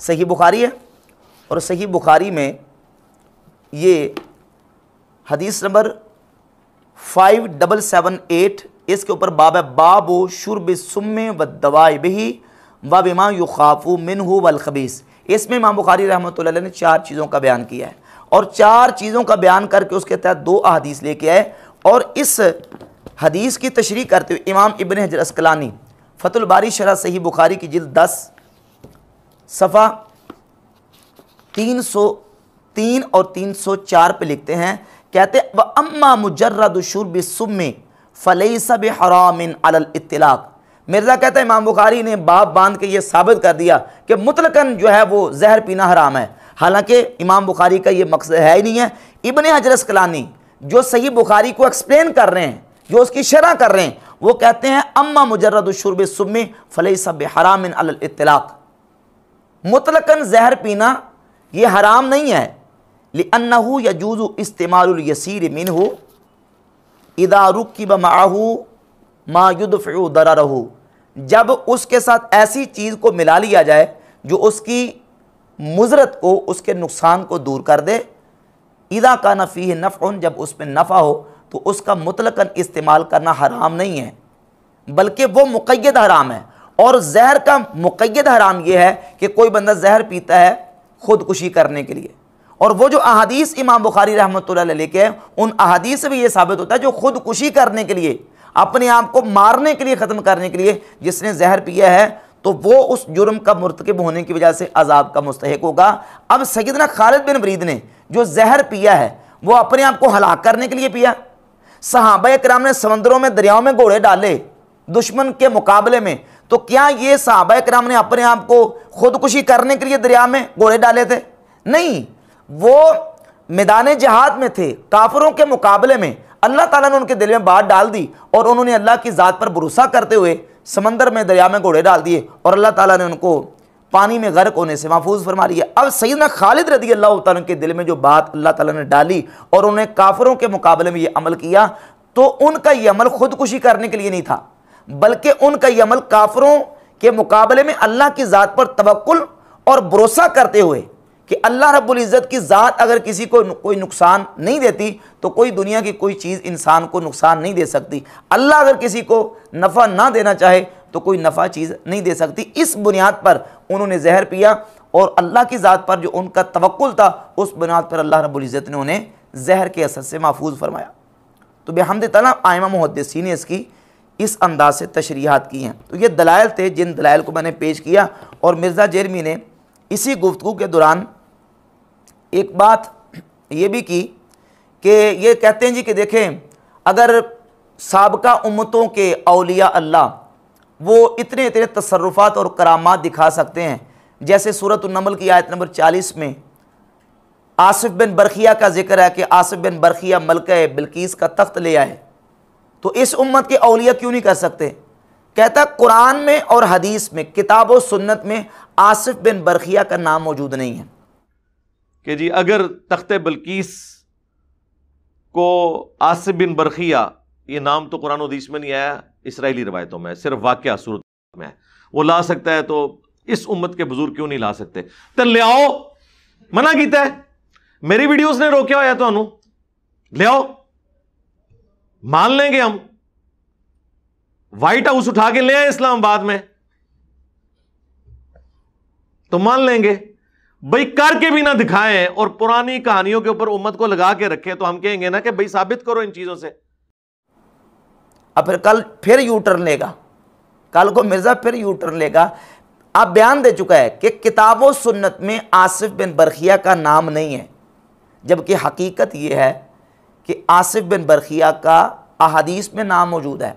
सही बुखारी है और सही बुखारी में ये हदीस नंबर 5778 इसके ऊपर बाब है, बाबो शुर्ब सुम्मे व दवाई बिही व बिमा युखाफू मिनहु वल खबीस। इसमें इमाम बुखारी रहमतुल्लाह अलैह ने 4 चीज़ों का बयान किया है और 4 चीज़ों का बयान करके उसके तहत 2 अहादीस लेके आए और इस हदीस की तशरीह करते हुए इमाम इब्न हजर अस्कलानी फतुल बारी शरह सही बुखारी की जिल्द 10 सफ़ा 303 और 304 पे लिखते हैं, कहते व अम्मा मुजर्रद शुर्ब सुम्मी फलैसा बिहरामिन अलल इत्तिलाक। मिर्ज़ा कहता है इमाम बुखारी ने बाब बांध के ये साबित कर दिया कि मुतलकन जो है वो जहर पीना हराम है, हालांकि इमाम बुखारी का ये मकसद है ही नहीं है। इब्न हजर अस्कलानी जो सही बुखारी को एक्सप्लेन कर रहे हैं, जो उसकी शरह कर रहे हैं, वो कहते हैं अम्मा मुजर्रद शुर्ब सुम्मी फलैसा बिहरामिन अलल इत्तिलाक, मुतलकन जहर पीना ये हराम नहीं है। लिअन्नहु यजूज़ु इस्तेमालुल यसीर मिनहु इदा रुकिब माअहु मा युदफ़उ दररहु, जब उसके साथ ऐसी चीज़ को मिला लिया जाए जो उसकी मुज़रत को, उसके नुकसान को दूर कर दे। इदा कान फ़ीह नफ़उन, जब उसमें नफ़ा हो तो उसका मुतलकन इस्तेमाल करना हराम नहीं है बल्कि वो मुक़य्यद हराम है। और जहर का मुक़य्यद हराम ये है कि कोई बंदा जहर पीता है ख़ुदकुशी करने के लिए, और वो जो अहादीस इमाम बुखारी रहमतुल्लाह अलैह लेके उन अहादीस से भी ये साबित होता है जो ख़ुदकुशी करने के लिए, अपने आप को मारने के लिए, ख़त्म करने के लिए जिसने जहर पिया है तो वो उस जुर्म का मुर्तकिब होने की वजह से अजाब का मुस्तहिक होगा। अब सैयदना खालिद बिन वलीद ने जो जहर पिया है वो अपने आप को हलाक करने के लिए पिया। सहाबा किराम ने समंदरों में, दरियाओं में घोड़े डाले दुश्मन के मुकाबले में, तो क्या ये सहाबा किराम ने अपने आप को खुदकुशी करने के लिए दरिया में घोड़े डाले थे? नहीं, वो मैदान जिहाद में थे, काफिरों के मुकाबले में। अल्लाह ताला ने उनके दिल में बात डाल दी और उन्होंने अल्लाह की ज़ात पर भरोसा करते हुए समंदर में, दरिया में घोड़े डाल दिए और अल्लाह ताला ने उनको पानी में गर्क होने से महफूज फरमा लिया। अब सैयदना खालिद रदी अल्लाह तआला के दिल में जो बात अल्लाह ताला ने डाली और उन्हें काफिरों के मुकाबले में ये अमल किया, तो उनका ये अमल खुदकुशी करने के लिए नहीं था, बल्कि उनका ये अमल काफिरों के मुकाबले में अल्लाह की ज़ात पर तवक्कुल और भरोसा करते हुए कि अल्लाह रब्बुल इज़्ज़त की ज़ात अगर किसी को कोई नुकसान नहीं देती तो कोई दुनिया की कोई चीज़ इंसान को नुकसान नहीं दे सकती। अल्लाह अगर किसी को नफ़ा ना देना चाहे तो कोई नफ़ा चीज़ नहीं दे सकती। इस बुनियाद पर उन्होंने जहर पिया और अल्लाह की ज़ात पर जो उनका तवक्कुल था उस बुनियाद पर अल्लाह रब्बुल इज़्ज़त ने उन्हें जहर के असर से महफूज फरमाया। तो बेहम्द तआला आइमा मुहद्दिसीन ने इसकी इस अंदाज से तशरीहात की हैं। तो ये दलाइल थे जिन दलाइल को मैंने पेश किया। और मिर्ज़ा जेरमी ने इसी गुफ्तगू के दौरान एक बात ये भी की कि ये कहते हैं जी कि देखें, अगर साबका उम्मतों के औलिया अल्लाह वो इतने इतने तसर्रुफ़ात और करामात दिखा सकते हैं, जैसे सूरत अन-नमल की आयत नंबर 40 में आसिफ बिन बरखिया का जिक्र है कि आसिफ बिन बरखिया मलका बिल्कीस का तख्त ले आए, तो इस उम्मत के औलिया क्यों नहीं कर सकते? कहता कुरान में और हदीस में, किताब और सुन्नत में आसिफ बिन बरखिया का नाम मौजूद नहीं है कि जी अगर तख्ते बल्कीस को आसिफ बिन बरखिया, ये नाम तो कुरान और हदीस में नहीं आया, इसराइली रवायतों में सिर्फ वाक़या सूरत में है, वो ला सकता है तो इस उम्मत के बुजुर्ग क्यों नहीं ला सकते? तो ले आओ, मना कीता है, मेरी वीडियोस ने रोक्या होया तो ले आओ, मान लेंगे हम। व्हाइट हाउस उठा के ले आए इस्लामाबाद में तो मान लेंगे। भाई करके भी ना दिखाएं और पुरानी कहानियों के ऊपर उम्मत को लगा के रखें तो हम कहेंगे ना कि भाई साबित करो इन चीजों से। अब फिर कल फिर यू टर्न लेगा, कल को मिर्जा फिर यू टर्न लेगा। आप बयान दे चुका है कि किताब और सुन्नत में आसिफ बिन बरखिया का नाम नहीं है, जबकि हकीकत यह है कि आसिफ बिन बरखिया का अहादीस में नाम मौजूद है।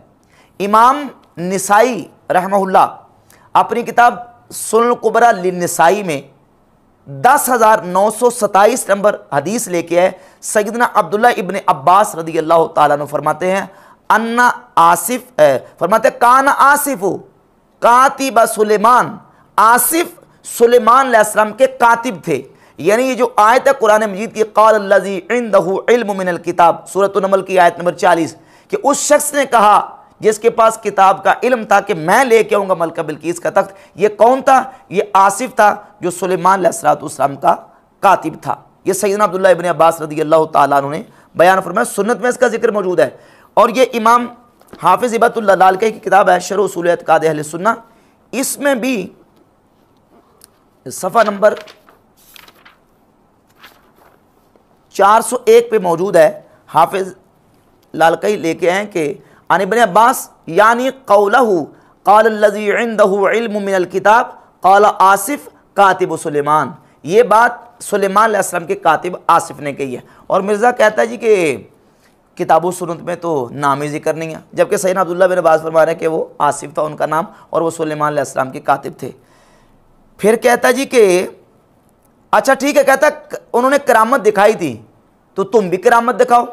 इमाम निसाई रहमहुल्लाह अपनी किताब सुनन कुबरा लिन्निसाई में 10,927 नंबर हदीस लेके आए। सैयदना अब्दुल्ला इब्न अब्बास रदी अल्लाह ताला अन्हु फरमाते हैं, अन्ना आसिफ फरमाते कान आसिफु कातिब सुलेमान, आसिफ सुलेमान अलैहिस्सलाम के कातिब थे। यानी ये जो आयत है कुरान मजीद की, क़ाल अल्लज़ी इंदहु इल्म मिनल किताब, सूरत अन-नमल की आयत नंबर 40, कि उस शख्स ने कहा जिसके पास किताब का इल्म था कि मैं लेके आऊँगा मलका बिल्कीस का तख्त। ये कौन था? ये आसिफ था जो सुलेमान अलैहिस्सलाम का कातिब था। ये सैयदना अब्दुल्ला इब्न अब्बास रदी अल्लाह ताला अन्हु ने बयान फरमाया, सुन्नत में इसका जिक्र मौजूद है। और ये इमाम हाफिज़ हिबतुल्लाह लालकाई की किताब है शरह उसूल एतिक़ाद अहले सुन्नह, इसमें भी सफ़ा नंबर 401 पे मौजूद है। हाफिज़ लालकाई लेके आए कि अन इब्न अब्बास यानी कौलहु क़ाल अल्लज़ी इंदहु इल्म मिनल किताब क़ाल आसिफ कातिब सुलेमान, ये बात सुलेमान अलैहिस्सलाम के कातिब आसिफ ने कही है। और मिर्ज़ा कहता है जी कि किताब सुन्नत में तो नाम ही जिक्र नहीं है, जबकि सैयदना अब्दुल्ला बिन अब्बास फरमा रहे हैं कि वो आसिफ था उनका नाम और वो सुलेमान अलैहिस्सलाम के कातिब थे। फिर कहता जी कि अच्छा ठीक है, कहता उन्होंने करामत दिखाई थी तो तुम भी करामत दिखाओ,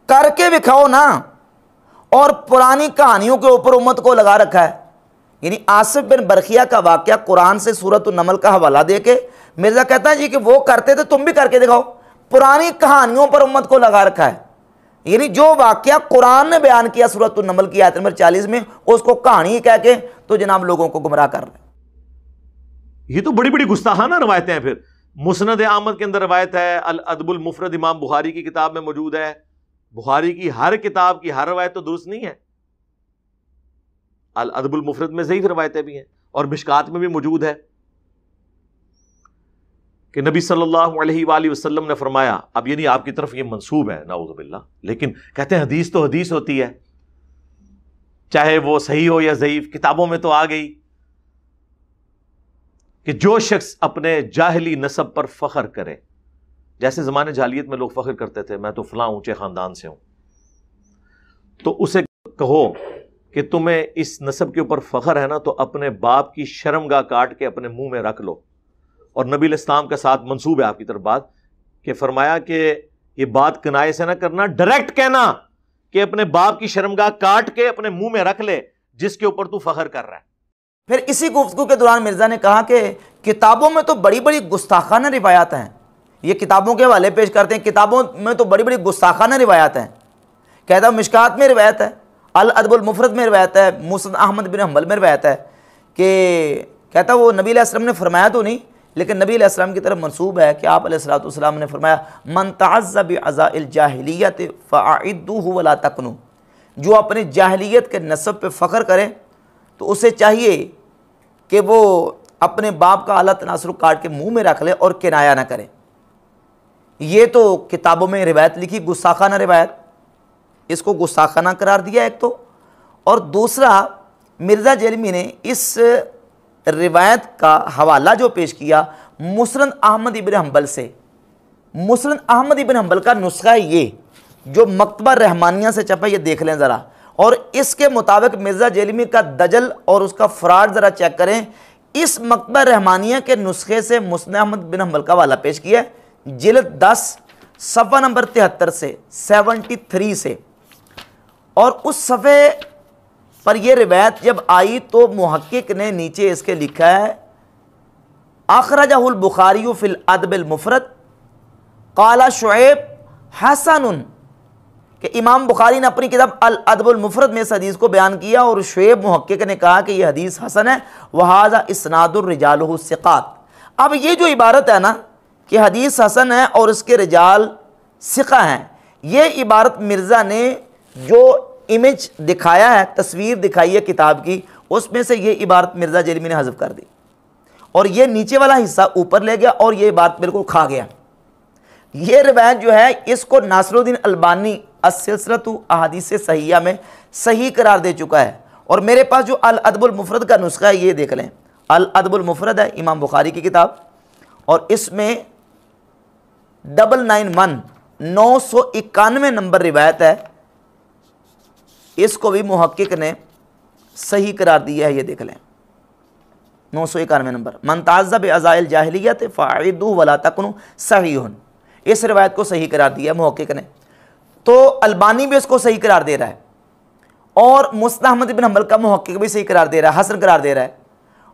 करके दिखाओ ना। और पुरानी कहानियों के ऊपर उम्मत को लगा रखा है। यानी आसिफ बिन बरखिया का वाक़या कुरान से सूरत अन-नमल का हवाला दे के मिर्ज़ा कहता है जी कि वो करते थे तुम भी करके दिखाओ, पुरानी कहानियों पर उम्मत को लगा रखा है। यानी जो वाक़या कुरान ने बयान किया सूरत अन-नमल की आयत नंबर 40 में, उसको कहानी कह के तो जनाब लोगों को गुमराह कर रहे हैं। ये तो बड़ी बड़ी गुस्ताखाना रवायतें हैं। फिर मुस्नद अहमद के अंदर रवायत है, अल अदबुल मुफरद इमाम बुखारी की किताब में मौजूद है। बुखारी की हर किताब की हर रवायत तो दुरुस्त नहीं है, अल अदबुल मुफरद में ज़ईफ़ रवायतें भी हैं और मिशकात में भी मौजूद है कि नबी सल्लल्लाहु अलैहि वसल्लम ने फरमाया, अब ये नहीं आपकी तरफ ये मंसूब है नाउज़ुबिल्लाह, लेकिन कहते हैं हदीस तो हदीस होती है, चाहे वो सही हो या ज़ईफ़, किताबों में तो आ गई कि जो शख्स अपने जाहिली नसब पर फख्र करे, जैसे ज़माने जाहिलियत में लोग फ़ख्र करते थे मैं तो फ़लाँ ऊंचे ख़ानदान से हूँ, तो उसे कहो कि तुम्हें इस नसब के ऊपर फ़ख्र है ना तो अपने बाप की शर्मगाह काट के अपने मुंह में रख लो। और नबी इस्लाम के साथ मंसूब है आपकी तरफ बात कि फरमाया कि ये बात किनाए से ना करना, डायरेक्ट कहना कि अपने बाप की शर्मगाह काट के अपने मुंह में रख ले जिसके ऊपर तू फ़ख्र कर रहा है। फिर इसी गुफ्तगू के दौरान मिर्ज़ा ने कहा कि किताबों में तो बड़ी बड़ी गुस्ताखाना रिवायात हैं, ये किताबों के हवाले पेश करते हैं, किताबों में तो बड़ी बड़ी गुस्ताखाना रिवायात हैं। कहता मिशकात में रिवायत है, अल अदबुल मुफरद में रवायत है, मुस्नद अहमद बिन हंबल में रवायत है कि कहता वो नबी अलैहि सल्लम ने फरमाया तो नहीं, लेकिन नबी अलैहि सल्लम की तरफ मंसूब है कि आप अलैहिस्सलातु वस्सलाम ने फरमाया मन तअज़्ज़ा बिअज़ाइल जाहिलियत फ़अइद्दूहु वला तकनु, जो अपने जाहिलियत के नस्ब पे फ़ख्र करे तो उसे चाहिए कि वो अपने बाप का आला तनासुर काट के मुंह में रख ले और किनाया ना करे। ये तो किताबों में रिवायत लिखी, गुस्साखाना रिवायत, इसको गुस्साखाना करार दिया एक तो, और दूसरा मिर्ज़ा जेलमी ने इस रिवायत का हवाला जो पेश किया मुस्नद अहमद इब्न हंबल से। मुस्नद अहमद इब्न हंबल का नुस्खा है ये जो मकतबा रहमानिया से छपा, ये देख लें ज़रा, और इसके मुताबिक मिर्ज़ा जेलमी का दजल और उसका फ़राड ज़रा चेक करें। इस मकतबा रहमानिया के नुस्खे से मुस्नद अहमद बिन हंबल का हवाला पेश किया है, जिल्द 10 सफ़ा नंबर 73 से 73 से, और उस सफ़े पर यह रिवायत जब आई तो मुहक्किक ने नीचे इसके लिखा है अखरजहुल बुखारी फिल अदबिल मुफरद क़ाला शुएब हसनुन, कि इमाम बुखारी ने अपनी किताब अल अदबुल मुफरद में इस हदीस को बयान किया और शुएब मुहक्किक ने कहा कि यह हदीस हसन है, वहाज़ा इस्नादुर रिजालुहु सिक़ात। अब ये जो इबारत है ना कि हदीस हसन है और इसके रिजाल सिक़ा हैं, ये इबारत मिर्ज़ा ने जो इमेज दिखाया है, तस्वीर दिखाई है किताब की, उसमें से ये इबारत मिर्ज़ा जेलमी ने हज़फ कर दी और ये नीचे वाला हिस्सा ऊपर ले गया और ये बात बिल्कुल खा गया। ये रिवायत जो है इसको नासिरुद्दीन अलबानी अस्सिलसिलतु अहादीस सहीहा में सही करार दे चुका है। और मेरे पास जो अल अदबुल मुफरद का नुस्खा है ये देख लें, अल अदबुल मुफरद है इमाम बुखारी की किताब, और इसमें 991 नंबर रिवायत है, इसको भी मुहक्किक ने सही करार दिया है। ये देख लें 991 नंबर, मन तअज़्ज़ा बिअज़ाइल जाहिलियत फ़अइद्दूहु वला तकनु सहीहुन, इस रिवायत को सही करार दिया है मुहक्किक ने। तो अलबानी भी इसको सही करार दे रहा है और मुस्नद अहमद बिन हंबल का मुहक्किक भी सही करार दे रहा है, हसन करार दे रहा है।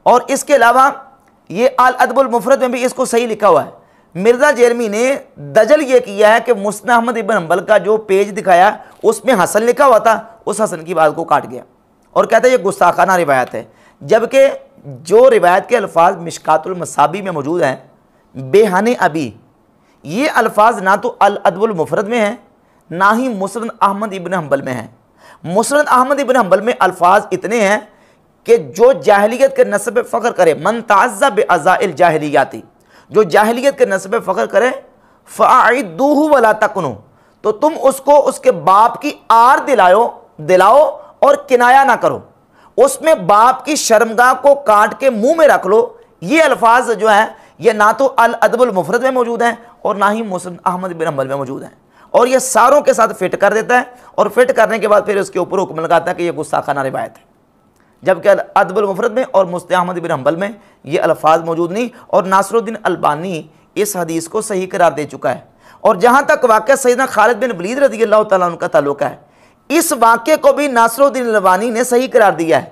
और इसके अलावा ये अल अदबुल मुफरद में भी इसको सही लिखा हुआ है। मिर्ज़ा जेलमी ने दजल ये किया है कि मुस्नद अहमद इब्न हंबल का जो पेज दिखाया उसमें हसन लिखा हुआ था, उस हसन की बात को काट गया और कहता है ये गुस्ताखाना रिवायत है, जबकि जो रिवायत के अल्फाज मिशकातुल मसाबी में मौजूद हैं बेहाने अबी, ये अल्फाज ना तो अल अदबुल मुफरद में है ना ही मुस्नद अहमद इब्न हंबल में है। मुस्नद अहमद इब्न हंबल में अल्फाज इतने हैं कि जो जाहिलियत के नस्ब पे फ़ख्र करे, मन तअज़्ज़ा बिअज़ाइल जाहिलियाती, जो जाहिलियत के नस्ब पे फ़ख्र करे, फ़अइद्दूहु वला तकनु, तो तुम उसको उसके बाप की आर दिलाओ और किनाया ना करो, उसमें बाप की शर्मगाह को काट के मुंह में रख लो। ये अल्फाज जो है ये ना तो अल अदबुल मुफरद में मौजूद हैं और ना ही मुस्नद अहमद बिन हंबल में मौजूद हैं, और ये सारों के साथ फिट कर देता है और फिट करने के बाद फिर उसके ऊपर हुक्म लगाता है कि यह गुस्ताखाना रिवायत है, जबकि अल अदबुल मुफरद में और मुस्नद अहमद बिन हंबल में ये अल्फाज मौजूद नहीं। और नासिरुद्दीन अलबानी इस हदीस को सही करार दे चुका है। और जहाँ तक वाक़या सैयदना खालिद बिन वलीद रज़ियल्लाहु तआला अन्हु का ताल्लुक है, इस वाक़े को भी नासिरुद्दीन अलबानी ने सही करार दिया है।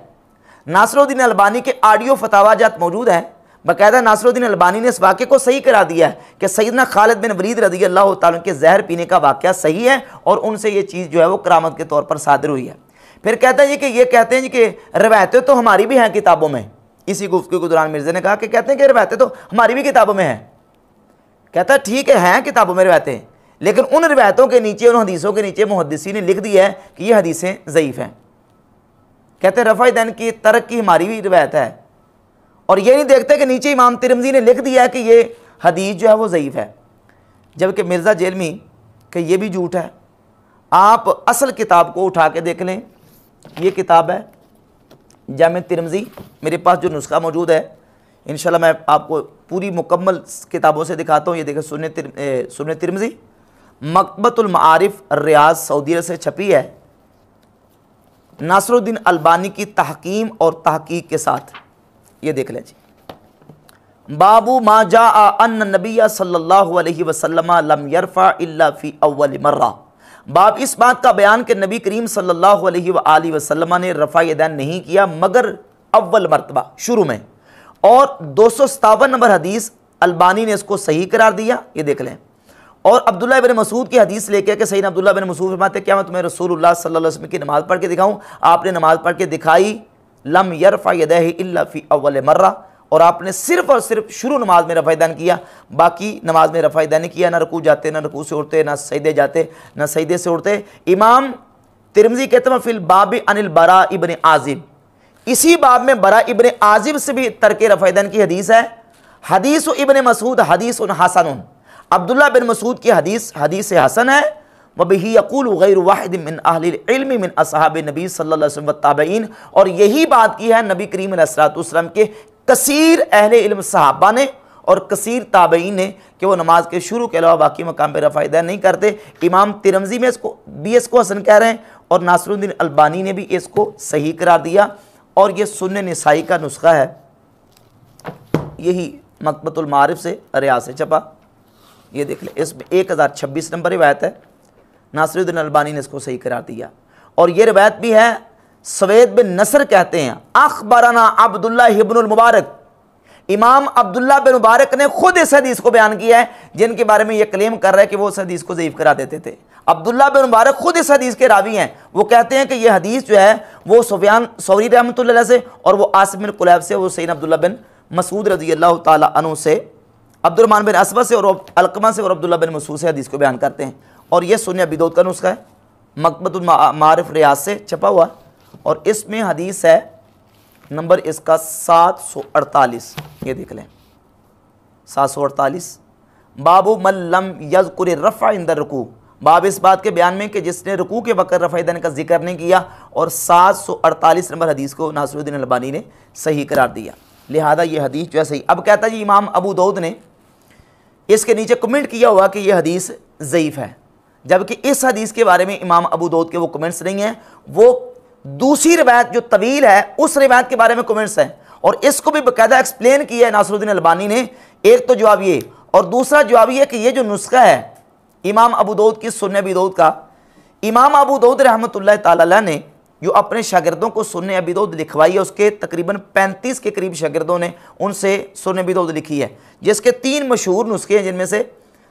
नासिरुद्दीन अलबानी के ऑडियो फतावाजात मौजूद हैं, बाकायदा नासिरुद्दीन अलबानी ने इस वाक़े को सही करार दिया है कि सैयदना खालिद बिन वलीद रज़ियल्लाहु तआला के जहर पीने का वाक़या सही है और उनसे ये चीज़ जो है वो करामत के तौर पर सादिर हुई है। फिर कहता है कि ये कहते हैं कि रिवायतें तो हमारी भी हैं किताबों में। इसी गुफ्तगू के दौरान मिर्ज़ा ने कहा कि कहते हैं कि रिवायतें तो हमारी भी किताबों में हैं। कहता है ठीक है, हैं किताबों में रिवायतें, लेकिन उन रिवायतों के नीचे, उन हदीसों के नीचे मुहद्दिसीन ने लिख दिया है कि ये हदीसें ज़ईफ़ हैं। कहते हैं रफ़ा दैन की तरक की हमारी भी रिवायत है, और ये नहीं देखते कि नीचे इमाम तिरमिज़ी ने लिख दिया है कि ये हदीस जो है वो ज़ईफ़ है, जबकि मिर्ज़ा जेलमी कि ये भी झूठ है। आप असल किताब को उठा के देख लें, ये किताब है जामे तिरमिज़ी, मेरे पास जो नुस्खा मौजूद है इंशाल्लाह मैं आपको पूरी मुकम्मल किताबों से दिखाता हूँ। ये देखें सुन्ने तिरमिज़ी मकतबतुल मारिफ रियाज सऊदी अरब से छपी है, नासिरुद्दीन अलबानी की तहकीम और तहकीक के साथ। ये देख लें जी, बाबू मा जाअ अन्न नबिय्य सल्लल्लाहु अलैहि वसल्लम लम यरफा इल्ला फी अव्वल मर्रा। बाब इस बात का बयान कि नबी करीम सल्लल्लाहु अलैहि वसल्लम ने रफ़ा यदैन नहीं किया मगर अव्वल मरतबा, शुरू में। और 257 नंबर हदीस अलबानी ने इसको सही करार दिया, ये देख लें। और अब्दुल्लाह इब्न मसूद की हदीस लेके कि सैयदना अब्दुल्लाह इब्न मसूद फरमाते क्या मैं तुम्हें रसूलुल्लाह सल्लल्लाहु अलैहि वसल्लम की नमाज़ पढ़ के दिखाऊं? आपने नमाज़ पढ़ के दिखाई। लम यरफ़ा यदैहि इल्ला फ़ी अव्वल मर्रा, और आपने सिर्फ और सिर्फ शुरू नमाज में रफ़ा यदैन किया, बाकी नमाज में रफ़ा यदैन नहीं किया। ना रुकू जाते, ना रुकू से उठते, ना सजदे जाते, ना सजदे से उठते। इमाम तिरमिज़ी कहते हैं फिल बाब अनिल बरा इब्न आज़िब, इसी बाब में बरा इब्न आज़िब से भी तर्क रफ़ा यदैन की हदीस है। हदीस इब्न मसूद हदीस हसन, अब्दुल्लाह बिन मसूद की हदीस हसन है। वबिही यक़ूल गैर वाहिद मिन अहलिल इल्म मिन असहाब नबी सल्लल्लाहु अलैहि वसल्लम व ताबईन, और यही बात की है नबी करीम अलैहिस्सलातु वस्सलाम के कसीर अहले इल्म सहाबा ने और कसीर ताबईन ने कि वो नमाज के शुरू के अलावा बाकी मकाम पर रफ़ा यदैन नहीं करते। इमाम तिरमिज़ी में इसको हसन कह रहे हैं, और नासिरुद्दीन अलबानी ने भी इसको सही करार दिया। और ये सुन्ने निसाई का नुस्खा है, यही मकबतुल मारिफ से रियाज से छपा, ये देख ले, इसमें 1026 नंबर रिवायत है। नासिरुद्दीन अलबानी ने इसको सही करार दिया। और ये रिवायत भी है, सवेद बिन नसर कहते हैं अखबरना अब्दुल्लाह इब्नुल मुबारक, इमाम अब्दुल्लाह बिन मुबारक ने खुद इस हदीस को बयान किया है, जिनके बारे में ये क्लेम कर रहे हैं कि वो इस हदीस को ज़ईफ़ करा देते थे। अब्दुल्लाह बिन मुबारक खुद इस हदीस के रावी हैं। वो कहते हैं कि ये हदीस जो है वो सुफयान सौरी रहमतुल्लाह अलैह से, और वो आसिम बिन कुलैब से, वो सैयदना अब्दुल्लाह बिन मसूद रज़ियल्लाहु ताला अन्हु से, अब्दुर्रहमान बिन असवद से और अलकमा से और अब्दुल्लाह बिन मसूद से हदीस को बयान करते हैं। और ये सुन्नी अबी दाऊद का नुस्खा है, मकबतुल मारिफ रियाज से छपा हुआ, और इसमें हदीस है नंबर इसका 748, ये देख लें 748। बाबू मल्लम यज़कुर रफ़ा इंद रुकू, बाब इस बात के बयान में कि जिसने रुकू के वक़्त रफ़ा यदैन का जिक्र नहीं किया, और 748 नंबर हदीस को नासिरुद्दीन अलबानी ने सही करार दिया। लिहाजा ये हदीस जो है सही। अब कहता है जी इमाम अबू दाऊद ने इसके नीचे कमेंट किया हुआ कि यह हदीस ज़ईफ़ है, जबकि इस हदीस के बारे में इमाम अबू दाऊद के वो कमेंट्स नहीं हैं, वो दूसरी रिवायत जो तवील है उस रिवायत के बारे में कमेंट्स हैं, और इसको भी बाकायदा एक्सप्लेन किया है नासिरुद्दीन अलबानी ने। एक तो जवाब ये, और दूसरा जवाब ये कि ये जो नुस्खा है इमाम अबू दाऊद की सुन्ने अबी दाऊद का, इमाम अबू दाऊद रहमतुल्लाह ताला अलैह ने जो अपने शागिर्दों को सुन्ने अबी दाऊद लिखवाई है, उसके तकरीबन 35 के करीब शागिर्दों ने उनसे सुन्ने अबी दाऊद लिखी है, जिसके 3 मशहूर नुस्खे हैं, जिनमें से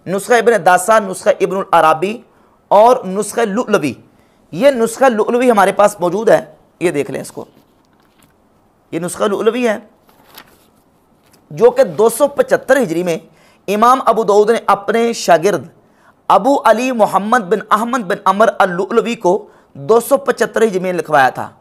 नुस्खा इब्न दासा, नुस्खा इब्नुल अराबी और नुस्खा लुअलवी। ये नुस्खा लुअलवी हमारे पास मौजूद है, ये देख लें इसको, ये नुस्खा लुअलवी है जो कि 275 हिजरी में इमाम अबू दाऊद ने अपने शागिर्द अबू अली मोहम्मद बिन अहमद बिन अमर अल-लुअलवी को 275 हिजरी में लिखवाया था।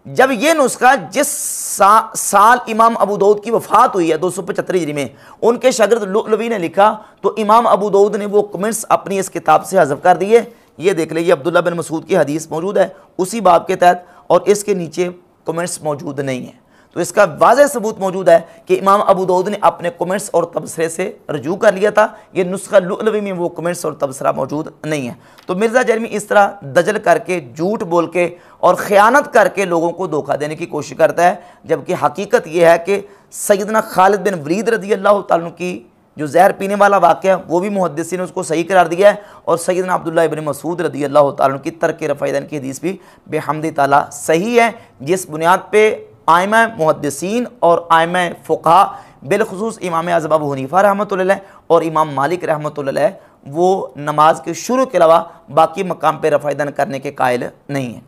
जब ये नुस्खा जिस साल इमाम अबू दाऊद की वफ़ात हुई है 275 हिजरी में, उनके शागिर्द लुअलवी ने लिखा, तो इमाम अबू दाऊद ने वो कमेंट्स अपनी इस किताब से हज़फ कर दिए। ये देख लीजिए, अब्दुल्लाह बिन मसूद की हदीस मौजूद है उसी बाब के तहत, और इसके नीचे कमेंट्स मौजूद नहीं है। तो इसका वाज़ेह सबूत मौजूद है कि इमाम अबू दाऊद ने अपने कमेंट्स और तबसरे से रजू कर लिया था। ये नुस्खा लुअलवी में वो कमेंट्स और तबसरा मौजूद नहीं है। तो मिर्ज़ा जरमी इस तरह दजल करके, झूठ बोल के और ख़यानत करके लोगों को धोखा देने की कोशिश करता है, जबकि हकीकत ये है कि सैयदना खालिद बिन वलीद रज़ियल्लाहु ताला अन्हु की जो जहर पीने वाला वाक़या है वो भी मुहद्दिसीन ने उसको सही करार दिया है, और सैयदना अब्दुल्लाह इब्न मसूद रज़ियल्लाहु ताला अन्हु की तर्क रफ़ा यदैन की हदीस भी बेहम्दि ताला सही है, जिस बुनियाद पे आइमा मुहद्दिसीन और आइमा फ़ुक़हा बिलखुसूस इमाम आज़म अबू हनीफ़ा रहमतुल्लाह अलैह और इमाम मालिक रहमतुल्लाह अलैह वो नमाज के शुरू के अलावा बाकी मकाम पे रफ़ा यदैन करने के कायल नहीं है।